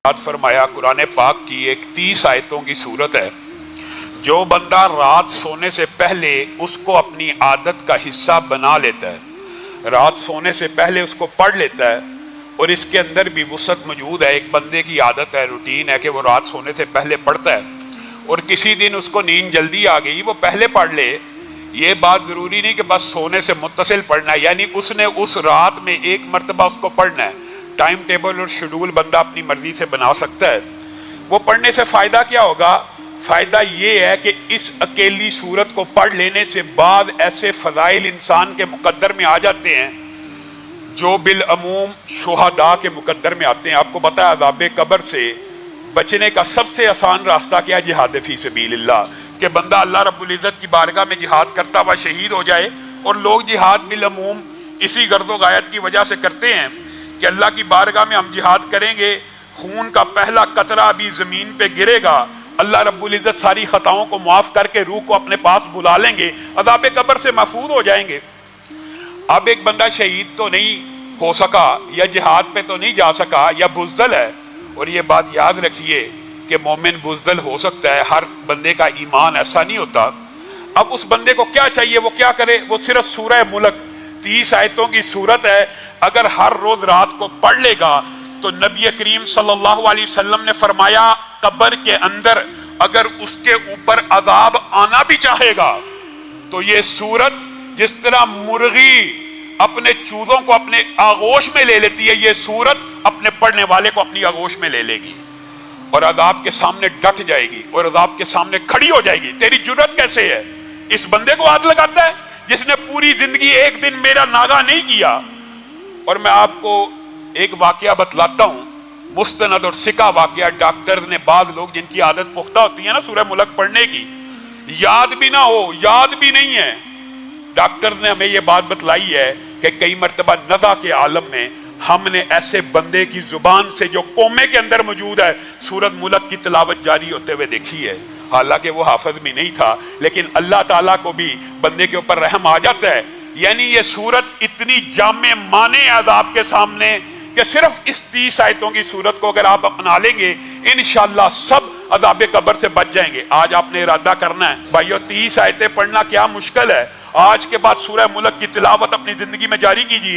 फरमाया कुरान पाक की एक 30 आयतों की सूरत है। जो बंदा रात सोने से पहले उसको अपनी आदत का हिस्सा बना लेता है, रात सोने से पहले उसको पढ़ लेता है, और इसके अंदर भी वसअत मौजूद है। एक बंदे की आदत है, रूटीन है कि वो रात सोने से पहले पढ़ता है, और किसी दिन उसको नींद जल्दी आ गई, वो पहले पढ़ ले। ये बात ज़रूरी नहीं कि बस सोने से मुत्तसिल पढ़ना है, यानी उसने उस रात में एक मरतबा उसको पढ़ना है। टाइम टेबल और शेड्यूल बंदा अपनी मर्जी से बना सकता है। वो पढ़ने से फ़ायदा क्या होगा? फ़ायदा ये है कि इस अकेली सूरत को पढ़ लेने से बाद ऐसे फ़ज़ाइल इंसान के मुकद्दर में आ जाते हैं जो बिल अमूम शुहदा के मुकद्दर में आते हैं। आपको पता है अज़ाब कब्र से बचने का सबसे आसान रास्ता क्या है? जिहाद फ़ी सबीलिल्लाह, कि बंदा अल्लाह रब्बुल इज़्ज़त की बारगाह में जिहाद करता हुआ शहीद हो जाए। और लोग जिहाद बिल अमूम इसी गर्ज़ो गायत की वजह से करते हैं कि अल्लाह की बारगाह में हम जिहाद करेंगे, खून का पहला कतरा भी ज़मीन पे गिरेगा, अल्लाह रब्बुल इज़्ज़त सारी ख़ताओं को माफ़ करके रूह को अपने पास बुला लेंगे, अज़ाब कब्र से महफूज हो जाएंगे। अब एक बंदा शहीद तो नहीं हो सका, या जिहाद पे तो नहीं जा सका, या बुज़दल है। और ये बात याद रखिए कि मोमिन बुज़दल हो सकता है, हर बंदे का ईमान ऐसा नहीं होता। अब उस बंदे को क्या चाहिए? वो क्या करे? वो सिर्फ सूरह मुल्क 30 आयतों की सूरत है, अगर हर रोज रात को पढ़ लेगा तो नबी करीम सल्लल्लाहु अलैहि वसल्लम ने फरमाया कब्र के अंदर अगर उसके ऊपर अजाब आना भी चाहेगा तो ये सूरत जिस तरह मुर्गी अपने चूजों को अपने आगोश में ले लेती है, ये सूरत अपने पढ़ने वाले को अपनी आगोश में ले लेगी और अजाब के सामने डट जाएगी और अजाब के सामने खड़ी हो जाएगी। तेरी जुर्रत कैसे है? इस बंदे को हाथ लगाता है जिसने पूरी जिंदगी एक दिन मेरा नागा नहीं किया। और मैं आपको एक वाकया बतलाता हूँ, मुस्तनद और सिका वाकया। डॉक्टर ने, बाद लोग जिनकी आदत पुख्ता होती है ना सूरह मुल्क पढ़ने की, याद भी ना हो, याद भी नहीं है, डॉक्टर ने हमें ये बात बतलाई है कि कई मरतबा नज़ा के आलम में हमने ऐसे बंदे की जुबान से जो कोमे के अंदर मौजूद है सूरत मुल्क की तिलावत जारी होते हुए देखी है। हालांकि वो हाफिज भी नहीं था, लेकिन अल्लाह ताला को भी बंदे के ऊपर रहम आ जाता है। यानी ये सूरत इतनी जामे माने अज़ाब के सामने कि सिर्फ इस 30 आयतों की सूरत को अगर आप अपना लेंगे इंशाअल्लाह सब अज़ाब कब्र से बच जाएंगे। आज आपने इरादा करना है भाइयों, 30 आयतें पढ़ना क्या मुश्किल है। आज के बाद सूरह मुल्क की तिलावत अपनी जिंदगी में जारी कीजिए।